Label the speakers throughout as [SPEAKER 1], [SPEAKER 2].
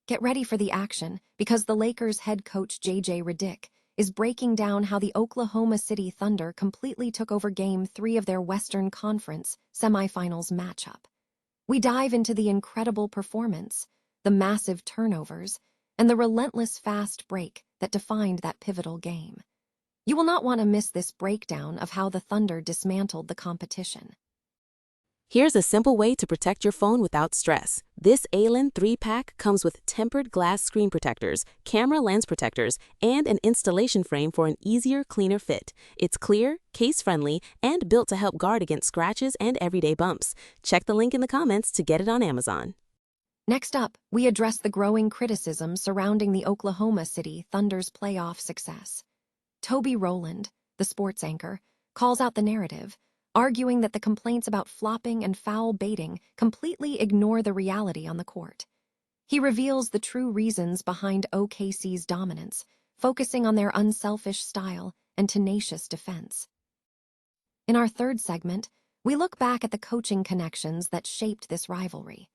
[SPEAKER 1] Get ready for the action, because the Lakers head coach Redick is breaking down how the Oklahoma City Thunder completely took over Game 3 of their Western Conference semifinals matchup. We dive into the incredible performance, the massive turnovers, and the relentless fast break that defined that pivotal game. You will not want to miss this breakdown of how the Thunder dismantled the competition.
[SPEAKER 2] Here's a simple way to protect your phone without stress. This Allen 3-pack comes with tempered glass screen protectors, camera lens protectors, and an installation frame for an easier, cleaner fit. It's clear, case-friendly, and built to help guard against scratches and everyday bumps. Check the link in the comments to get it on Amazon.
[SPEAKER 1] Next up, we address the growing criticism surrounding the Oklahoma City Thunder's playoff success. Toby Rowland, the sports anchor, calls out the narrative, arguing that the complaints about flopping and foul baiting completely ignore the reality on the court. He reveals the true reasons behind OKC's dominance, focusing on their unselfish style and tenacious defense. In our third segment, we look back at the coaching connections that shaped this rivalry.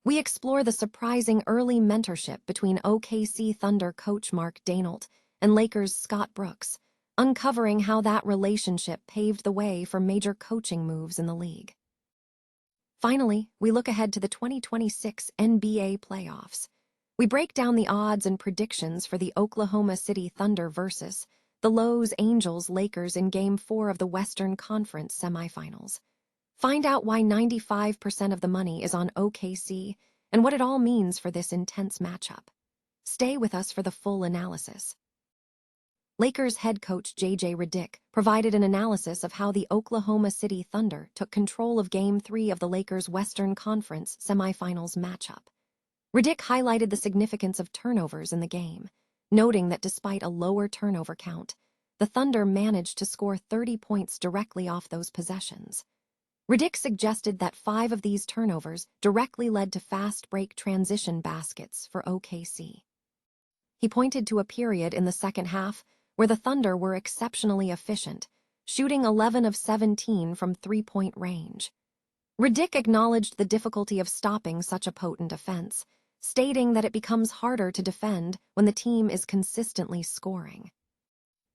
[SPEAKER 1] We explore the surprising early mentorship between OKC Thunder coach Mark Daigneault and Lakers Scott Brooks, uncovering how that relationship paved the way for major coaching moves in the league. Finally, we look ahead to the 2026 NBA playoffs. We break down the odds and predictions for the Oklahoma City Thunder versus the Los Angeles Lakers in Game 4 of the Western Conference semifinals. Find out why 95% of the money is on OKC and what it all means for this intense matchup. Stay with us for the full analysis. Lakers head coach Redick provided an analysis of how the Oklahoma City Thunder took control of Game 3 of the Lakers' Western Conference semifinals matchup. Redick highlighted the significance of turnovers in the game, noting that despite a lower turnover count, the Thunder managed to score 30 points directly off those possessions. Redick suggested that 5 of these turnovers directly led to fast-break transition baskets for OKC. He pointed to a period in the second half where the Thunder were exceptionally efficient, shooting 11 of 17 from three-point range. Redick acknowledged the difficulty of stopping such a potent offense, stating that it becomes harder to defend when the team is consistently scoring.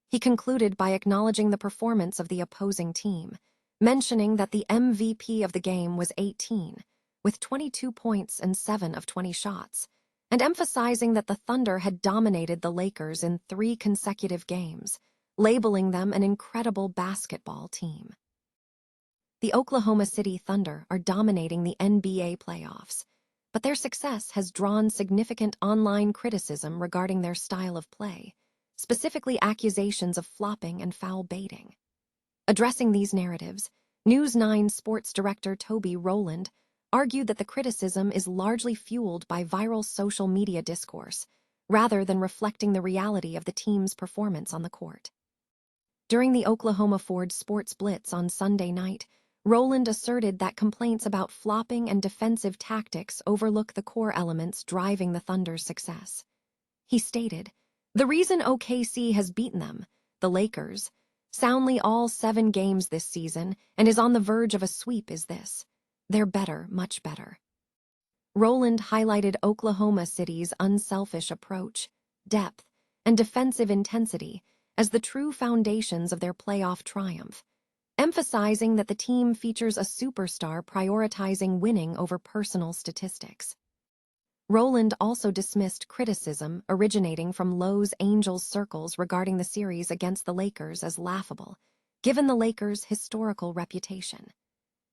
[SPEAKER 1] He concluded by acknowledging the performance of the opposing team, mentioning that the MVP of the game was 18, with 22 points and 7 of 20 shots, and emphasizing that the Thunder had dominated the Lakers in 3 consecutive games, labeling them an incredible basketball team. The Oklahoma City Thunder are dominating the NBA playoffs, but their success has drawn significant online criticism regarding their style of play, specifically accusations of flopping and foul baiting. Addressing these narratives, News 9 sports director Toby Rowland argued that the criticism is largely fueled by viral social media discourse, rather than reflecting the reality of the team's performance on the court. During the Oklahoma Ford Sports Blitz on Sunday night, Rowland asserted that complaints about flopping and defensive tactics overlook the core elements driving the Thunder's success. He stated, "The reason OKC has beaten them, the Lakers, soundly all 7 games this season and is on the verge of a sweep is this. They're better, much better." Rowland highlighted Oklahoma City's unselfish approach, depth, and defensive intensity as the true foundations of their playoff triumph, emphasizing that the team features a superstar prioritizing winning over personal statistics. Rowland also dismissed criticism originating from Los Angeles circles regarding the series against the Lakers as laughable, given the Lakers' historical reputation.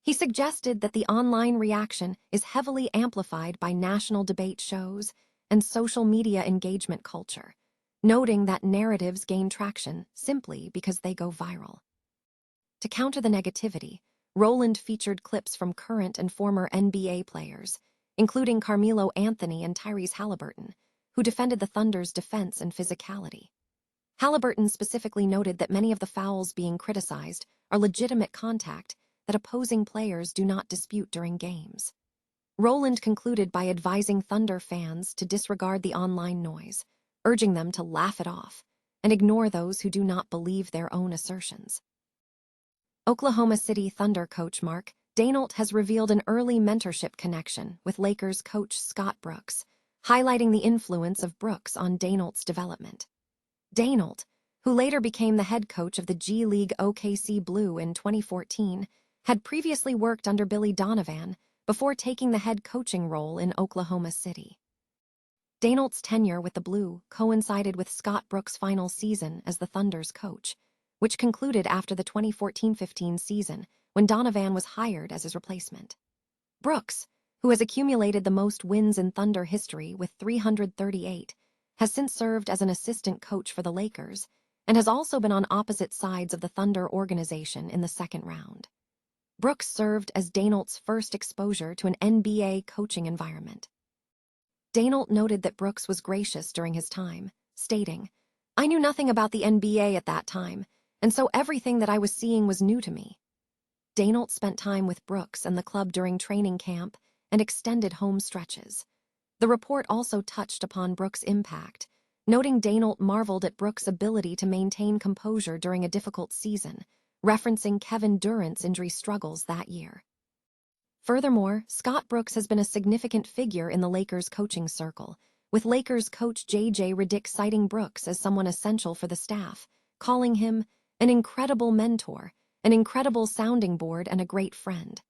[SPEAKER 1] He suggested that the online reaction is heavily amplified by national debate shows and social media engagement culture, noting that narratives gain traction simply because they go viral. To counter the negativity, Rowland featured clips from current and former NBA players, including Carmelo Anthony and Tyrese Halliburton, who defended the Thunder's defense and physicality. Halliburton specifically noted that many of the fouls being criticized are legitimate contact that opposing players do not dispute during games. Rowland concluded by advising Thunder fans to disregard the online noise, urging them to laugh it off and ignore those who do not believe their own assertions. Oklahoma City Thunder coach Mark Daigneault has revealed an early mentorship connection with Lakers coach Scott Brooks, highlighting the influence of Brooks on Daigneault's development. Daigneault, who later became the head coach of the G League OKC Blue in 2014, had previously worked under Billy Donovan before taking the head coaching role in Oklahoma City. Daigneault's tenure with the Blue coincided with Scott Brooks' final season as the Thunder's coach, which concluded after the 2014-15 season when Donovan was hired as his replacement. Brooks, who has accumulated the most wins in Thunder history with 338, has since served as an assistant coach for the Lakers and has also been on opposite sides of the Thunder organization in the second round. Brooks served as Daigneault's first exposure to an NBA coaching environment. Daigneault noted that Brooks was gracious during his time, stating, "I knew nothing about the NBA at that time, and so everything that I was seeing was new to me." Daigneault spent time with Brooks and the club during training camp and extended home stretches. The report also touched upon Brooks' impact, noting Daigneault marveled at Brooks' ability to maintain composure during a difficult season, referencing Kevin Durant's injury struggles that year. Furthermore, Scott Brooks has been a significant figure in the Lakers coaching circle, with Lakers coach Redick citing Brooks as someone essential for the staff, calling him an incredible mentor, an incredible sounding board, and a great friend.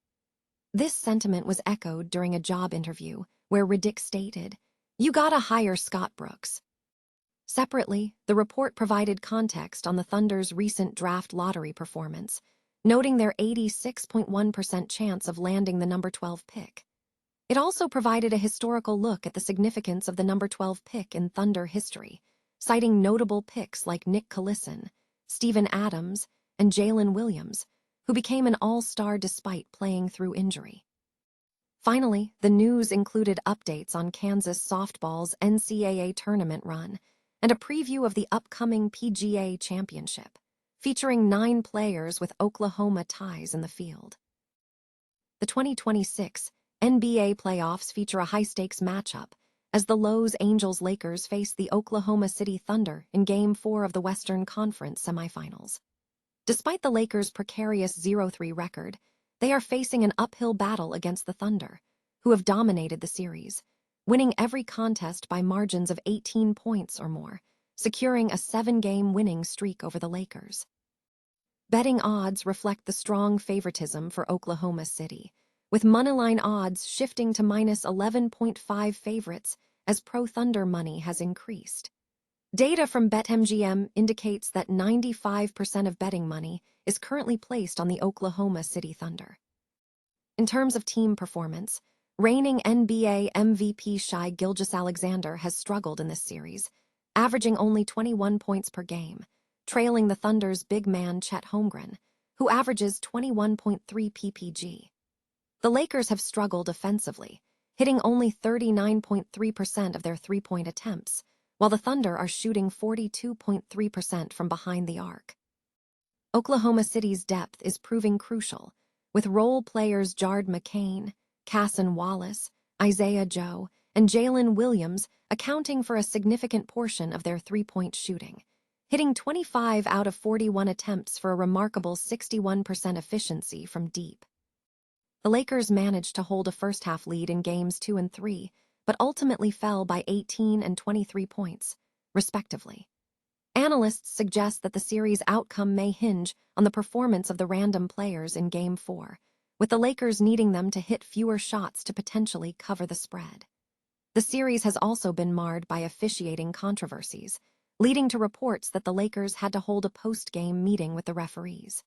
[SPEAKER 1] This sentiment was echoed during a job interview where Redick stated, "You gotta hire Scott Brooks." Separately, the report provided context on the Thunder's recent draft lottery performance, noting their 86.1% chance of landing the number 12 pick. It also provided a historical look at the significance of the number 12 pick in Thunder history, citing notable picks like Nick Collison, Steven Adams, and Jalen Williams, who became an all-star despite playing through injury. Finally, the news included updates on Kansas softball's NCAA tournament run and a preview of the upcoming PGA Championship, featuring 9 players with Oklahoma ties in the field. The 2026 NBA playoffs feature a high-stakes matchup as the Los Angeles Lakers face the Oklahoma City Thunder in Game 4 of the Western Conference semifinals. Despite the Lakers' precarious 0-3 record, they are facing an uphill battle against the Thunder, who have dominated the series, winning every contest by margins of 18 points or more, securing a 7-game winning streak over the Lakers. Betting odds reflect the strong favoritism for Oklahoma City, with moneyline odds shifting to minus 11.5 favorites as pro-Thunder money has increased. Data from BetMGM indicates that 95% of betting money is currently placed on the Oklahoma City Thunder. In terms of team performance, reigning NBA MVP Gilgeous-Alexander has struggled in this series, averaging only 21 points per game, trailing the Thunder's big man Chet Holmgren, who averages 21.3 ppg. The Lakers have struggled offensively, hitting only 39.3% of their three-point attempts, while the Thunder are shooting 42.3% from behind the arc. Oklahoma City's depth is proving crucial, with role players Jard McCain, Casson Wallace, Isaiah Joe, and Jalen Williams accounting for a significant portion of their three-point shooting, hitting 25 out of 41 attempts for a remarkable 61% efficiency from deep. The Lakers managed to hold a first-half lead in Games 2 and 3, but ultimately fell by 18 and 23 points, respectively. Analysts suggest that the series' outcome may hinge on the performance of the random players in Game 4, with the Lakers needing them to hit fewer shots to potentially cover the spread. The series has also been marred by officiating controversies, leading to reports that the Lakers had to hold a post-game meeting with the referees.